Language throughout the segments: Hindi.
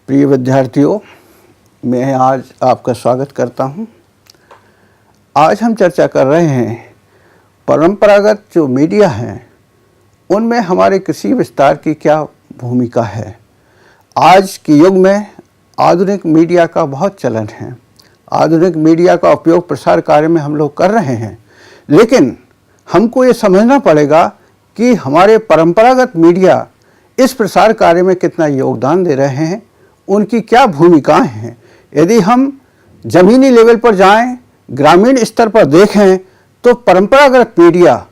प्रिय विद्यार्थियों, मैं आज आपका स्वागत करता हूं। आज हम चर्चा कर रहे हैं परंपरागत जो मीडिया हैं उनमें हमारे कृषि विस्तार की क्या भूमिका है। आज के युग में आधुनिक मीडिया का बहुत चलन है। आधुनिक मीडिया का उपयोग प्रसार कार्य में हम लोग कर रहे हैं, लेकिन हमको ये समझना पड़ेगा कि हमारे परंपरागत मीडिया इस प्रसार कार्य में कितना योगदान दे रहे हैं, उनकी क्या भूमिकाएं हैं। यदि हम ज़मीनी लेवल पर जाएं, ग्रामीण स्तर पर देखें, तो परंपरागत मीडिया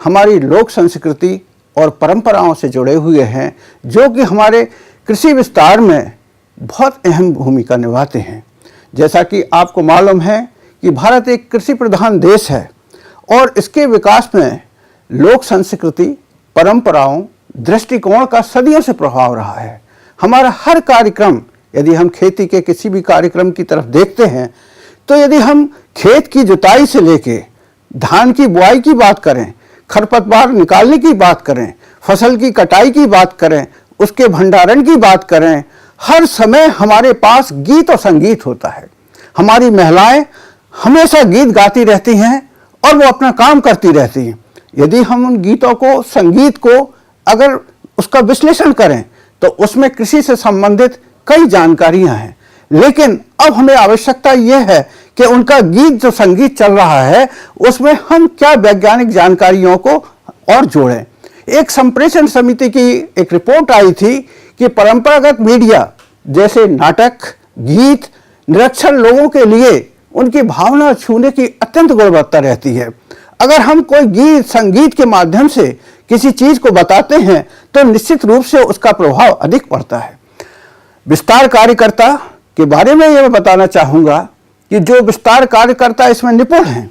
हमारी लोक संस्कृति और परंपराओं से जुड़े हुए हैं, जो कि हमारे कृषि विस्तार में बहुत अहम भूमिका निभाते हैं। जैसा कि आपको मालूम है कि भारत एक कृषि प्रधान देश है और इसके विकास में लोक संस्कृति, परंपराओं, दृष्टिकोण का सदियों से प्रभाव रहा है। हमारा हर कार्यक्रम, यदि हम खेती के किसी भी कार्यक्रम की तरफ देखते हैं, तो यदि हम खेत की जुताई से लेके धान की बुआई की बात करें, खरपतवार निकालने की बात करें, फसल की कटाई की बात करें, उसके भंडारण की बात करें, हर समय हमारे पास गीत और संगीत होता है। हमारी महिलाएं हमेशा गीत गाती रहती हैं और वो अपना काम करती रहती हैं। यदि हम उन गीतों को, संगीत को अगर उसका विश्लेषण करें तो उसमें कृषि से संबंधित कई जानकारियां हैं, लेकिन अब हमें आवश्यकता यह है कि उनका गीत जो संगीत चल रहा है उसमें हम क्या वैज्ञानिक जानकारियों को और जोड़ें। एक संप्रेषण समिति की एक रिपोर्ट आई थी कि परंपरागत मीडिया जैसे नाटक, गीत निरक्षर लोगों के लिए उनकी भावना छूने की अत्यंत गुणवत्ता रहती है। अगर हम कोई गीत संगीत के माध्यम से किसी चीज को बताते हैं तो निश्चित रूप से उसका प्रभाव अधिक पड़ता है। विस्तार कार्यकर्ता के बारे में यह बताना चाहूंगा कि जो विस्तार कार्यकर्ता इसमें निपुण हैं,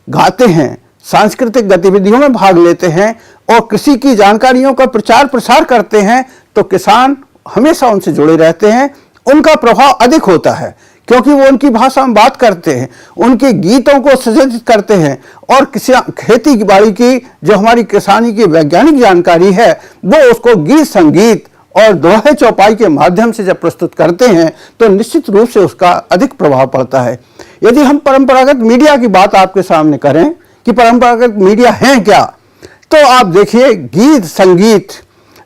गाते हैं, सांस्कृतिक गतिविधियों में भाग लेते हैं और कृषि की जानकारियों का प्रचार प्रसार करते हैं, तो किसान हमेशा उनसे जुड़े रहते हैं। उनका प्रभाव अधिक होता है क्योंकि वो उनकी भाषा में बात करते हैं, उनके गीतों को सज्जित करते हैं और खेती बाड़ी की जो हमारी किसानी की वैज्ञानिक जानकारी है वो उसको गीत संगीत और दोहे चौपाई के माध्यम से जब प्रस्तुत करते हैं तो निश्चित रूप से उसका अधिक प्रभाव पड़ता है। यदि हम परंपरागत मीडिया की बात आपके सामने करें कि परंपरागत मीडिया है क्या, तो आप देखिए गीत संगीत,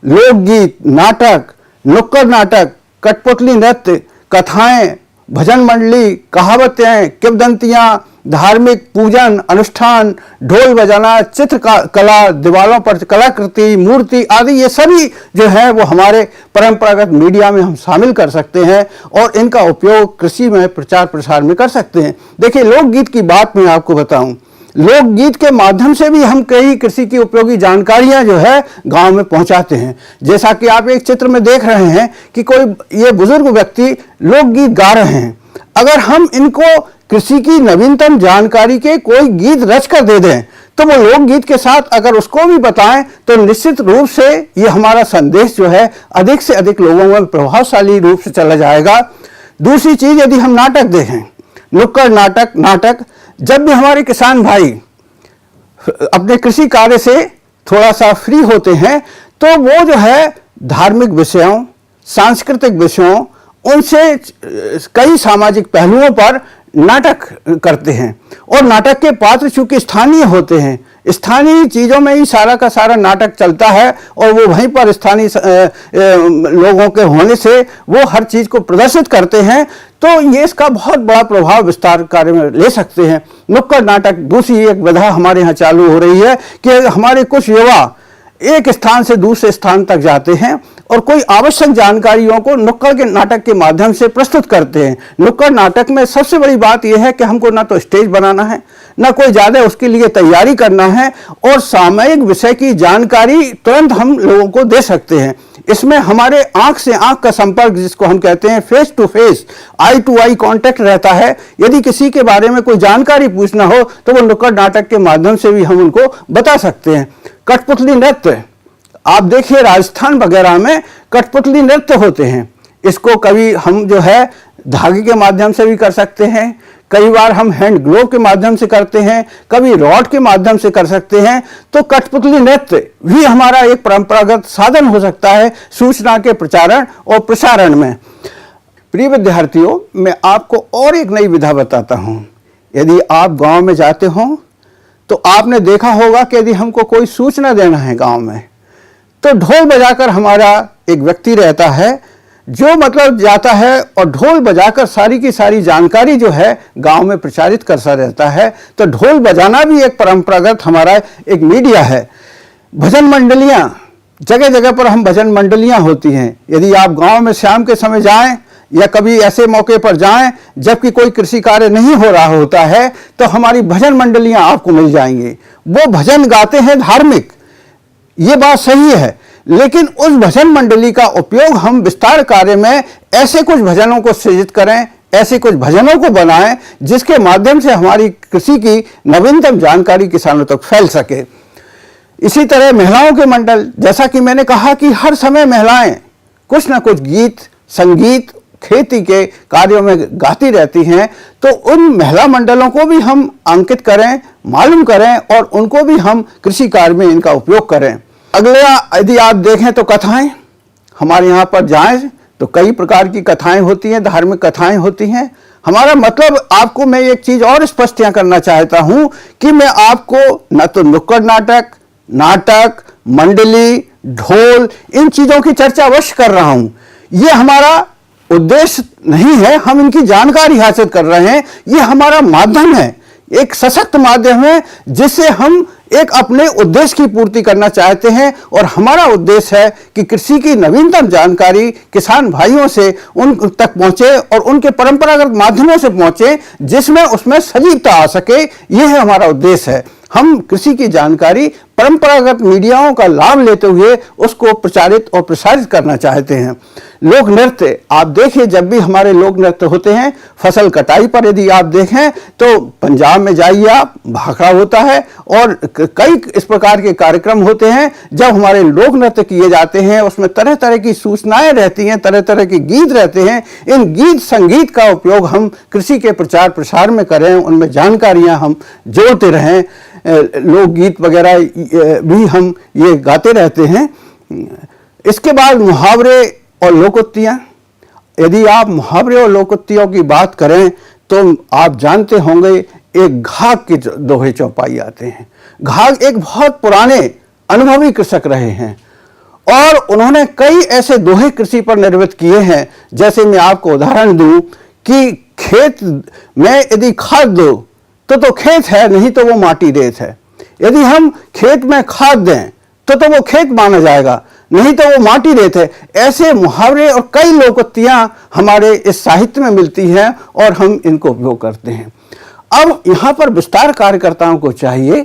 लोकगीत, नाटक, नुक्कड़ नाटक, कठपुतली नृत्य, कथाएं, भजन मंडली, कहावतें, किंवदंतियां, धार्मिक पूजन अनुष्ठान, ढोल बजाना, चित्रकला, दीवारों पर कलाकृति, मूर्ति आदि, ये सभी जो है वो हमारे परंपरागत मीडिया में हम शामिल कर सकते हैं और इनका उपयोग कृषि में प्रचार प्रसार में कर सकते हैं। देखिए, लोकगीत की बात मैं आपको बताऊं, लोकगीत के माध्यम से भी हम कई कृषि की उपयोगी जानकारियां जो है गांव में पहुंचाते हैं। जैसा कि आप एक चित्र में देख रहे हैं कि कोई ये बुजुर्ग व्यक्ति लोकगीत गा रहे हैं। अगर हम इनको कृषि की नवीनतम जानकारी के कोई गीत रच कर दे दें तो वो लोकगीत के साथ अगर उसको भी बताएं तो निश्चित रूप से ये हमारा संदेश जो है अधिक से अधिक लोगों में प्रभावशाली रूप से चला जाएगा। दूसरी चीज, यदि हम नाटक देखें, नुक्कड़ नाटक, जब भी हमारे किसान भाई अपने कृषि कार्य से थोड़ा सा फ्री होते हैं तो वो जो है धार्मिक विषयों, सांस्कृतिक विषयों, उनसे कई सामाजिक पहलुओं पर नाटक करते हैं और नाटक के पात्र चूंकि स्थानीय होते हैं, स्थानीय चीज़ों में ही सारा का सारा नाटक चलता है और वो वहीं पर स्थानीय लोगों के होने से वो हर चीज़ को प्रदर्शित करते हैं, तो ये इसका बहुत बड़ा प्रभाव विस्तार कार्य में ले सकते हैं। नुक्कड़ नाटक, दूसरी एक विधा हमारे यहाँ चालू हो रही है कि हमारे कुछ युवा एक स्थान से दूसरे स्थान तक जाते हैं और कोई आवश्यक जानकारियों को नुक्कड़ के नाटक के माध्यम से प्रस्तुत करते हैं। नुक्कड़ नाटक में सबसे बड़ी बात यह है कि हमको ना तो स्टेज बनाना है, ना कोई ज़्यादा उसके लिए तैयारी करना है और सामयिक विषय की जानकारी तुरंत हम लोगों को दे सकते हैं। इसमें हमारे आंख से आंख का संपर्क, जिसको हम कहते हैं face to face, eye to eye contact रहता है। यदि किसी के बारे में कोई जानकारी पूछना हो तो वो नुक्कड़ नाटक के माध्यम से भी हम उनको बता सकते हैं। कठपुतली नृत्य, आप देखिए राजस्थान वगैरह में कठपुतली नृत्य होते हैं। इसको कभी हम जो है धागे के माध्यम से भी कर सकते हैं, कई बार हम हैंड ग्लोव के माध्यम से करते हैं, कभी रॉड के माध्यम से कर सकते हैं। तो कठपुतली नृत्य भी हमारा एक परंपरागत साधन हो सकता है सूचना के प्रचारण और प्रसारण में। प्रिय विद्यार्थियों, मैं आपको और एक नई विधा बताता हूँ। यदि आप गांव में जाते हो तो आपने देखा होगा कि यदि हमको कोई सूचना देना है गांव में, तो ढोल बजाकर हमारा एक व्यक्ति रहता है जो मतलब जाता है और ढोल बजाकर सारी की सारी जानकारी जो है गांव में प्रचारित करता रहता है। तो ढोल बजाना भी एक परंपरागत हमारा एक मीडिया है। भजन मंडलियां, जगह जगह पर हम भजन मंडलियां होती हैं। यदि आप गांव में शाम के समय जाएं या कभी ऐसे मौके पर जाएं जबकि कोई कृषि कार्य नहीं हो रहा होता है, तो हमारी भजन मंडलियां आपको मिल जाएंगी। वो भजन गाते हैं धार्मिक, ये बात सही है, लेकिन उस भजन मंडली का उपयोग हम विस्तार कार्य में ऐसे कुछ भजनों को सृजित करें, ऐसे कुछ भजनों को बनाएं जिसके माध्यम से हमारी कृषि की नवीनतम जानकारी किसानों तक फैल सके। इसी तरह महिलाओं के मंडल, जैसा कि मैंने कहा कि हर समय महिलाएं कुछ ना कुछ गीत संगीत खेती के कार्यों में गाती रहती हैं, तो उन महिला मंडलों को भी हम अंकित करें, मालूम करें और उनको भी हम कृषि कार्य में इनका उपयोग करें। अगले यदि आप देखें तो कथाएं, हमारे यहाँ पर जाएं तो कई प्रकार की कथाएं होती हैं, धार्मिक कथाएं होती हैं। हमारा मतलब आपको मैं एक चीज और स्पष्ट यहाँ करना चाहता हूं कि मैं आपको न तो नुक्कड़ नाटक, नाटक, मंडली, ढोल, इन चीजों की चर्चा अवश्य कर रहा हूं। ये हमारा उद्देश्य नहीं है, हम इनकी जानकारी हासिल कर रहे हैं। ये हमारा माध्यम है, एक सशक्त माध्यम है जिससे हम एक अपने उद्देश्य की पूर्ति करना चाहते हैं। और हमारा उद्देश्य है कि कृषि की नवीनतम जानकारी किसान भाइयों से उन तक पहुंचे और उनके परंपरागत माध्यमों से पहुंचे जिसमें उसमें सजीवता आ सके। यह है हमारा उद्देश्य है। हम कृषि की जानकारी परंपरागत मीडियाओं का लाभ लेते हुए उसको प्रचारित और प्रसारित करना चाहते हैं। लोक नृत्य, आप देखिए जब भी हमारे लोक नृत्य होते हैं, फसल कटाई पर यदि आप देखें तो पंजाब में जाइए आप, भाखड़ा होता है और कई इस प्रकार के कार्यक्रम होते हैं जब हमारे लोक नृत्य किए जाते हैं। उसमें तरह तरह की सूचनाएं रहती हैं, तरह तरह के गीत रहते हैं। इन गीत संगीत का उपयोग हम कृषि के प्रचार प्रसार में करें, उनमें जानकारियां हम जोड़ते रहें। लोकगीत वगैरह भी हम ये गाते रहते हैं। इसके बाद मुहावरे और लोकोक्तियाँ, यदि आप मुहावरे और लोकोक्तियों की बात करें तो आप जानते होंगे एक घाघ के दोहे चौपाई आते हैं। घाघ एक बहुत पुराने अनुभवी कृषक रहे हैं और उन्होंने कई ऐसे दोहे कृषि पर निर्मित किए हैं। जैसे मैं आपको उदाहरण दूं कि खेत में यदि खाद दो तो खेत है, नहीं तो वो माटी रेत है। यदि हम खेत में खाद दें तो वो खेत माना जाएगा, नहीं तो वो माटी रेत है। ऐसे मुहावरे और कई लोकोक्तियां हमारे इस साहित्य में मिलती हैं और हम इनको उपयोग करते हैं। अब यहाँ पर विस्तार कार्यकर्ताओं को चाहिए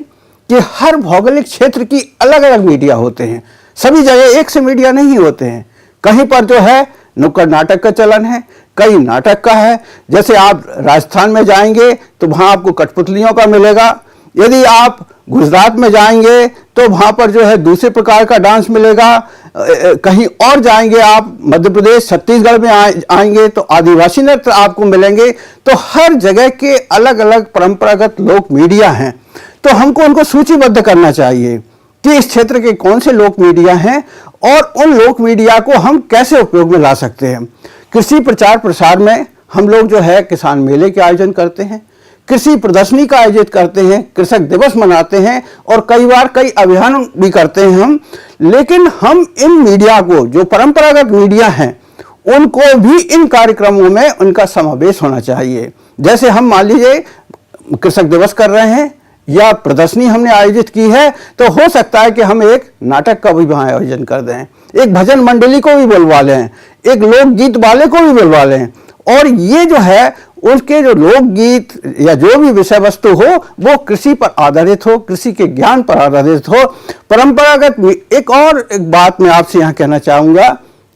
कि हर भौगोलिक क्षेत्र की अलग अलग मीडिया होते हैं, सभी जगह एक से मीडिया नहीं होते हैं। कहीं पर जो है नुक्कड़ नाटक का चलन है, कई नाटक का है। जैसे आप राजस्थान में जाएंगे तो वहाँ आपको कठपुतलियों का मिलेगा। यदि आप गुजरात में जाएंगे तो वहाँ पर जो है दूसरे प्रकार का डांस मिलेगा। कहीं और जाएंगे आप मध्य प्रदेश छत्तीसगढ़ में आएंगे तो आदिवासी नृत्य आपको मिलेंगे। तो हर जगह के अलग अलग परंपरागत लोक मीडिया हैं, तो हमको उनको सूचीबद्ध करना चाहिए कि इस क्षेत्र के कौन से लोक मीडिया हैं और उन लोक मीडिया को हम कैसे उपयोग में ला सकते हैं। कृषि प्रचार प्रसार में हम लोग जो है किसान मेले के आयोजन करते हैं, कृषि प्रदर्शनी का आयोजित करते हैं, कृषक दिवस मनाते हैं और कई बार कई अभियान भी करते हैं हम। लेकिन हम इन मीडिया को, जो परंपरागत मीडिया हैं, उनको भी इन कार्यक्रमों में उनका समावेश होना चाहिए। जैसे हम मान लीजिए कृषक दिवस कर रहे हैं या प्रदर्शनी हमने आयोजित की है, तो हो सकता है कि हम एक नाटक का भी वहाँ आयोजन कर दें, एक भजन मंडली को भी बुलवा लें, एक लोकगीत वाले को भी बुलवा लें। और ये जो है उसके जो लोकगीत या जो भी विषय वस्तु हो वो कृषि पर आधारित हो, कृषि के ज्ञान पर आधारित हो, परंपरागत। एक बात मैं आपसे यहाँ कहना चाहूँगा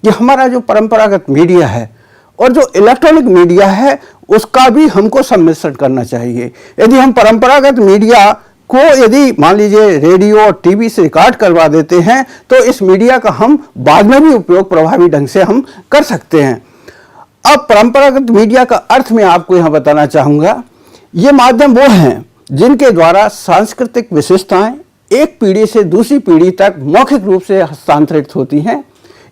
कि हमारा जो परंपरागत मीडिया है और जो इलेक्ट्रॉनिक मीडिया है उसका भी हमको सम्मिश्रण करना चाहिए। यदि हम परंपरागत मीडिया को यदि मान लीजिए रेडियो और टीवी से रिकॉर्ड करवा देते हैं तो इस मीडिया का हम बाद में भी उपयोग प्रभावी ढंग से हम कर सकते हैं। अब परंपरागत मीडिया का अर्थ मैं आपको यहाँ बताना चाहूँगा। ये माध्यम वो हैं जिनके द्वारा सांस्कृतिक विशेषताएं एक पीढ़ी से दूसरी पीढ़ी तक मौखिक रूप से हस्तांतरित होती हैं।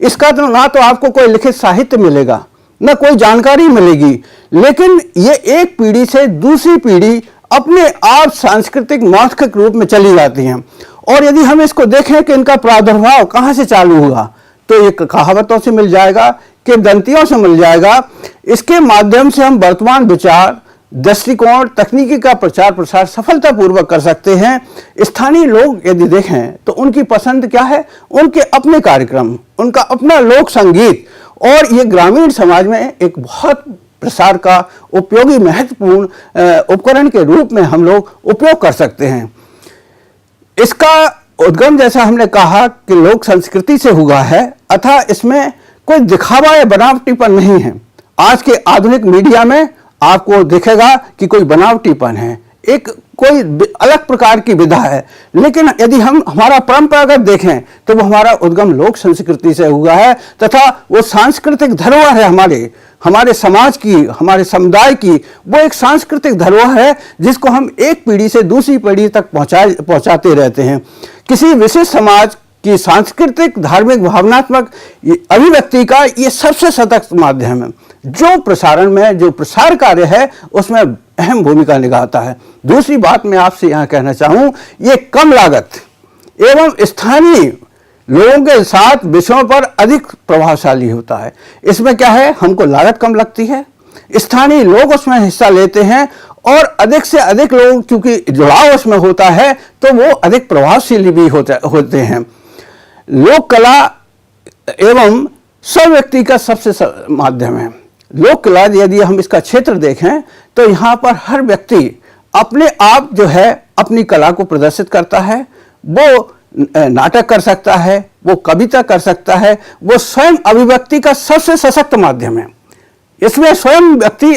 इसका तो ना तो आपको कोई लिखित साहित्य मिलेगा, न कोई जानकारी मिलेगी। लेकिन ये एक पीढ़ी से दूसरी पीढ़ी अपने आप सांस्कृतिक मौखिक रूप में चली जाती हैं। और यदि हम इसको देखें कि इनका प्रादुर्भाव कहाँ से चालू हुआ, तो ये कहावतों से मिल जाएगा, किंवदंतियों से मिल जाएगा। इसके माध्यम से हम वर्तमान विचार, दृष्टिकोण, तकनीकी का प्रचार प्रसार सफलतापूर्वक कर सकते हैं। स्थानीय लोग यदि देखें तो उनकी पसंद क्या है, उनके अपने कार्यक्रम, उनका अपना लोक संगीत, और ये ग्रामीण समाज में एक बहुत प्रसार का उपयोगी महत्वपूर्ण उपकरण के रूप में हम लोग उपयोग कर सकते हैं। इसका उद्गम, जैसा हमने कहा, कि लोक संस्कृति से हुआ है, अतः इसमें कोई दिखावा या बनावटीपन नहीं है। आज के आधुनिक मीडिया में आपको दिखेगा कि कोई बनावटीपन है, एक कोई अलग प्रकार की विधा है। लेकिन यदि हम हमारा परंपरागत देखें तो वो हमारा उद्गम लोक संस्कृति से हुआ है, तथा वो सांस्कृतिक धरोहर है हमारे समाज की, हमारे समुदाय की। वो एक सांस्कृतिक धरोहर है जिसको हम एक पीढ़ी से दूसरी पीढ़ी तक पहुंचाते रहते हैं। किसी विशेष समाज की सांस्कृतिक, धार्मिक, भावनात्मक अभिव्यक्ति का ये सबसे सशक्त माध्यम है, जो प्रसारण में, जो प्रसार कार्य है उसमें अहम भूमिका निभाता है। दूसरी बात मैं आपसे यहाँ कहना चाहूँ, ये कम लागत एवं स्थानीय लोगों के साथ विषयों पर अधिक प्रभावशाली होता है। इसमें क्या है, हमको लागत कम लगती है, स्थानीय लोग उसमें हिस्सा लेते हैं, और अधिक से अधिक लोग चूंकि जुड़ाव उसमें होता है तो वो अधिक प्रभावशाली भी होते हैं। लोक कला एवं सब व्यक्ति का सबसे माध्यम है। लोक कला यदि हम इसका क्षेत्र देखें तो यहाँ पर हर व्यक्ति अपने आप जो है अपनी कला को प्रदर्शित करता है। वो नाटक कर सकता है, वो कविता कर सकता है, वो स्वयं अभिव्यक्ति का सबसे सशक्त माध्यम है। इसमें स्वयं व्यक्ति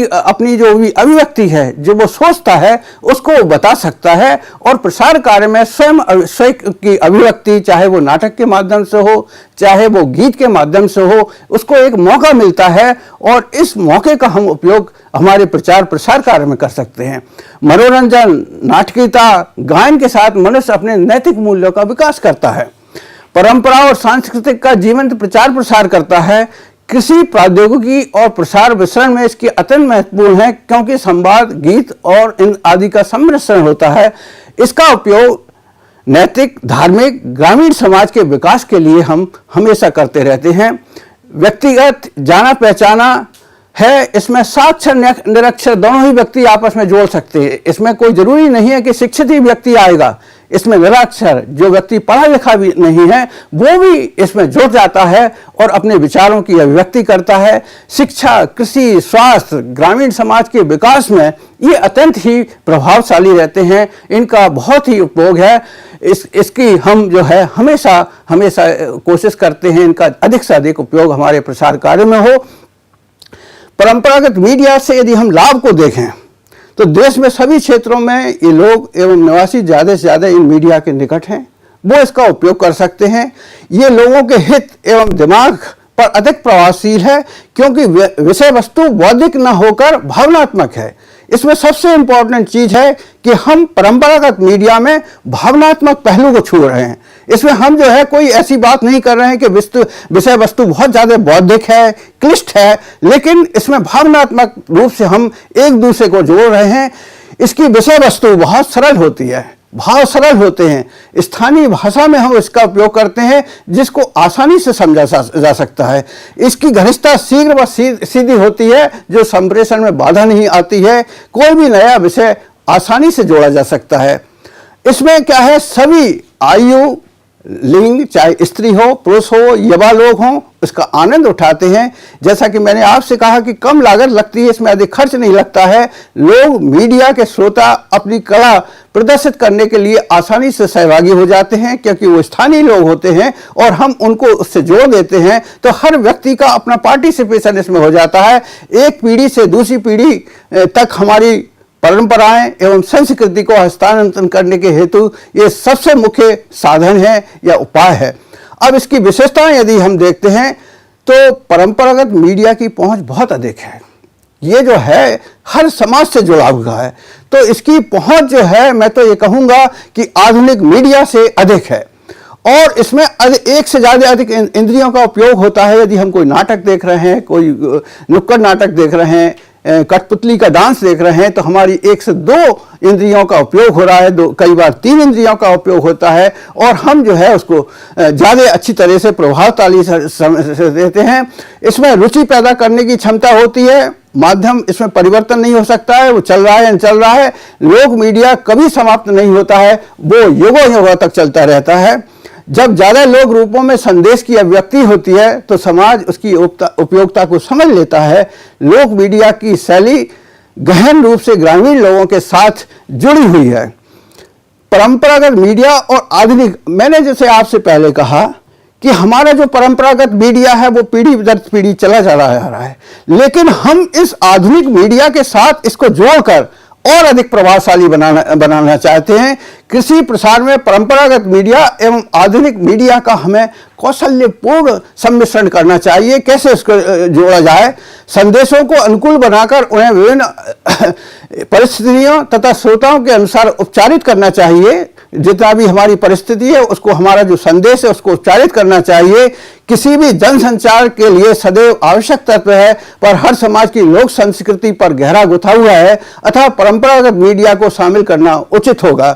अपनी जो भी अभिव्यक्ति है, जो वो सोचता है, उसको वो बता सकता है। और प्रसार कार्य में स्वयं की अभिव्यक्ति, चाहे वो नाटक के माध्यम से हो, चाहे वो गीत के माध्यम से हो, उसको एक मौका मिलता है, और इस मौके का हम उपयोग हमारे प्रचार प्रसार कार्य में कर सकते हैं। मनोरंजन, नाटकीयता, गायन के साथ मनुष्य अपने नैतिक मूल्यों का विकास करता है, परंपरा और सांस्कृतिक का जीवंत प्रचार प्रसार करता है। कृषि, प्रौद्योगिकी और प्रसार विसरण में इसकी अत्यंत महत्वपूर्ण है, क्योंकि संवाद, गीत और इन आदि का सम्मिश्रण होता है। इसका उपयोग नैतिक, धार्मिक, ग्रामीण समाज के विकास के लिए हम हमेशा करते रहते हैं। व्यक्तिगत जाना पहचाना है, इसमें साक्षर निरक्षर दोनों ही व्यक्ति आपस में जोड़ सकते हैं। इसमें कोई जरूरी नहीं है कि शिक्षित ही व्यक्ति आएगा, इसमें निरक्षर जो व्यक्ति पढ़ा लिखा भी नहीं है वो भी इसमें जुड़ जाता है और अपने विचारों की अभिव्यक्ति करता है। शिक्षा, कृषि, स्वास्थ्य, ग्रामीण समाज के विकास में ये अत्यंत ही प्रभावशाली रहते हैं। इनका बहुत ही उपयोग है। इसकी हम जो है हमेशा कोशिश करते हैं इनका अधिक से अधिक उपयोग हमारे प्रसार कार्य में हो। परंपरागत मीडिया से यदि हम लाभ को देखें तो देश में सभी क्षेत्रों में ये लोग एवं निवासी ज़्यादा से ज़्यादा इन मीडिया के निकट हैं, वो इसका उपयोग कर सकते हैं। ये लोगों के हित एवं दिमाग पर अधिक प्रभावशील है, क्योंकि विषय वस्तु बौद्धिक न होकर भावनात्मक है। इसमें सबसे इंपॉर्टेंट चीज है कि हम परंपरागत मीडिया में भावनात्मक पहलू को छू रहे हैं। इसमें हम जो है कोई ऐसी बात नहीं कर रहे हैं कि विषय वस्तु बहुत ज़्यादा बौद्धिक है, क्लिष्ट है, लेकिन इसमें भावनात्मक रूप से हम एक दूसरे को जोड़ रहे हैं। इसकी विषय वस्तु बहुत सरल होती है, भाव सरल होते हैं। स्थानीय भाषा में हम इसका उपयोग करते हैं जिसको आसानी से समझा जा सकता है। इसकी घनिष्ठता शीघ्र व सीधी होती है, जो संप्रेषण में बाधा नहीं आती है। कोई भी नया विषय आसानी से जोड़ा जा सकता है। इसमें क्या है, सभी आयु, लिंग, चाहे स्त्री हो, पुरुष हो, युवा लोग हों, इसका आनंद उठाते हैं। जैसा कि मैंने आपसे कहा कि कम लागत लगती है, इसमें अधिक खर्च नहीं लगता है। लोग, मीडिया के श्रोता अपनी कला प्रदर्शित करने के लिए आसानी से सहभागी हो जाते हैं, क्योंकि वो स्थानीय लोग होते हैं और हम उनको उससे जोड़ देते हैं। तो हर व्यक्ति का अपना पार्टिसिपेशन इसमें हो जाता है। एक पीढ़ी से दूसरी पीढ़ी तक हमारी परंपराएं एवं संस्कृति को हस्तांतरण करने के हेतु ये सबसे मुख्य साधन है या उपाय है। अब इसकी विशेषताएं यदि हम देखते हैं तो परंपरागत मीडिया की पहुंच बहुत अधिक है। ये जो है हर समाज से जुड़ा हुआ है, तो इसकी पहुंच जो है मैं तो ये कहूँगा कि आधुनिक मीडिया से अधिक है। और इसमें एक से ज़्यादा अधिक इंद्रियों का उपयोग होता है। यदि हम कोई नाटक देख रहे हैं, कोई नुक्कड़ नाटक देख रहे हैं, कठपुतली का डांस देख रहे हैं, तो हमारी 1 से 2 इंद्रियों का उपयोग हो रहा है, कई बार 3 इंद्रियों का उपयोग होता है, और हम जो है उसको ज़्यादा अच्छी तरह से प्रभावशाली से देते हैं। इसमें रुचि पैदा करने की क्षमता होती है। माध्यम इसमें परिवर्तन नहीं हो सकता है, वो चल रहा है चल रहा है। लोक मीडिया कभी समाप्त नहीं होता है, वो युगों युगों तक चलता रहता है। जब ज़्यादा लोक रूपों में संदेश की अभिव्यक्ति होती है तो समाज उसकी उपयोगिता को समझ लेता है। लोक मीडिया की शैली गहन रूप से ग्रामीण लोगों के साथ जुड़ी हुई है। परंपरागत मीडिया और आधुनिक, मैंने जैसे आपसे पहले कहा कि हमारा जो परंपरागत मीडिया है वो पीढ़ी दर पीढ़ी चला जा रहा है, लेकिन हम इस आधुनिक मीडिया के साथ इसको जोड़कर और अधिक प्रभावशाली बनाना चाहते हैं। कृषि प्रसार में परंपरागत मीडिया एवं आधुनिक मीडिया का हमें कौशल्यपूर्ण सम्मिश्रण करना चाहिए। कैसे इसको जोड़ा जाए? संदेशों को अनुकूल बनाकर उन्हें विभिन्न परिस्थितियों तथा श्रोताओं के अनुसार उपचारित करना चाहिए। जितना भी हमारी परिस्थिति है उसको, हमारा जो संदेश है उसको उपचारित करना चाहिए। किसी भी जनसंचार के लिए सदैव आवश्यक तत्व है, पर हर समाज की लोक संस्कृति पर गहरा गुथा हुआ है, अतः परंपरागत मीडिया को शामिल करना उचित होगा।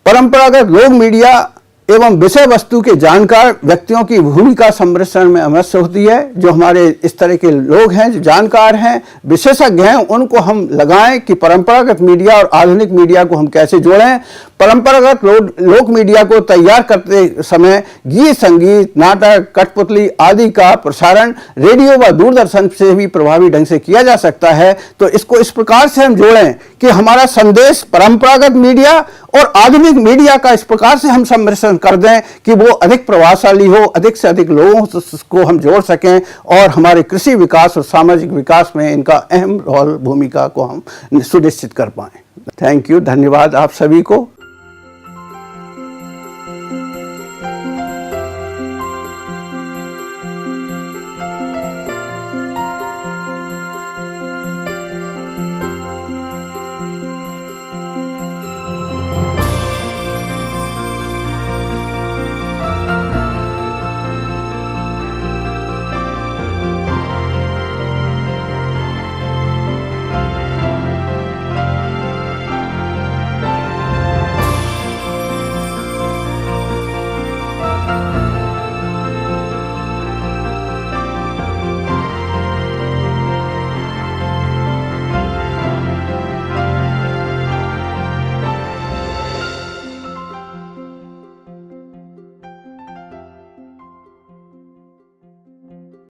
परंपरागत लोक मीडिया एवं विषय वस्तु के जानकार व्यक्तियों की भूमिका सम्मिश्रण में अवश्य होती है। जो हमारे इस तरह के लोग हैं, जो जानकार हैं, विशेषज्ञ हैं, उनको हम लगाएं कि परंपरागत मीडिया और आधुनिक मीडिया को हम कैसे जोड़ें। परंपरागत लोक मीडिया को तैयार करते समय गीत, संगीत, नाटक, कठपुतली आदि का प्रसारण रेडियो व दूरदर्शन से भी प्रभावी ढंग से किया जा सकता है। तो इसको इस प्रकार से हम जोड़ें कि हमारा संदेश परंपरागत मीडिया और आधुनिक मीडिया का इस प्रकार से हम सम्मिश्रण कर दें कि वो अधिक प्रभावशाली हो, अधिक से अधिक लोगों को हम जोड़ सकें और हमारे कृषि विकास और सामाजिक विकास में इनका अहम रोल, भूमिका को हम सुनिश्चित कर पाएं। थैंक यू, धन्यवाद आप सभी को।